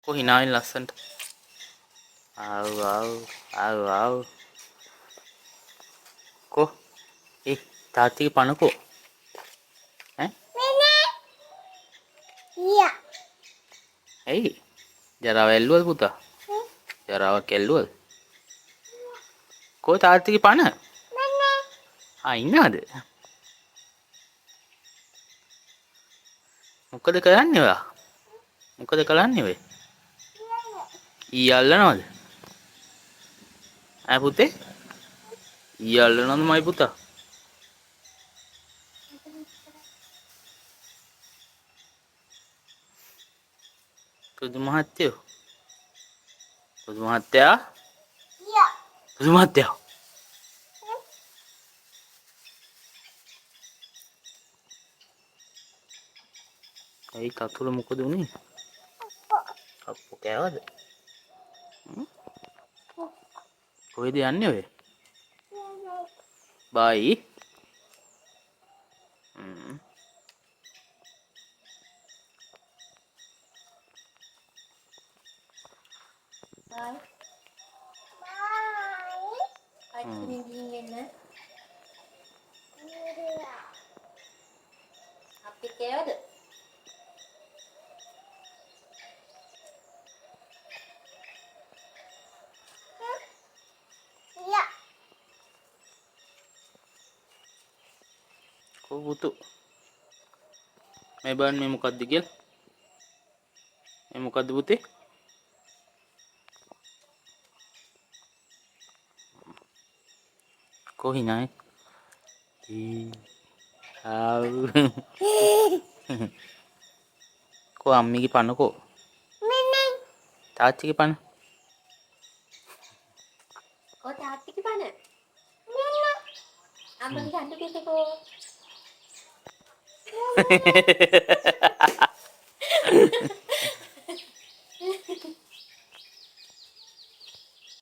Ko hinain ලස්සන්ට. ආව් ආව් ආව් ආව්. Ko තාත්තිගේ පණ ko? ඈ? Iya. ඇයි? ජරාව ඇල්ලුවද පුතා? ජරාවක් ඇල්ලුවද? ko තාත්තිගේ පණ? ආ ඉන්නවද? මොකද කරන්නේ ඔයා? මොකද කරන්නේ ඔය? ඊ අල්ලනවද? ඈ පුතේ? ඊ අල්ලනවද මයි පුතා? පුදු මහත්තයෝ. පුදු මහත්තයා? Iya. පුදු මහත්තයා. ඇයි කකුල මොකද උනේ? අප්පු කෑවද? කොහෙද යන්නේ ඔය? බයි. Bye. Bye. Sini dingin. Apa kaya ada? Iya. කො පුතු? මේ බලන්න මේ මොකද්ද කියලා? මේ මොකද්ද පුතේ? කො hinain? ආව්. ko අම්මිගේ පණ ko? Nenek. තාත්තිගේ පණ? Kau hati ke mana? Nenek. Abang gantu kita ko.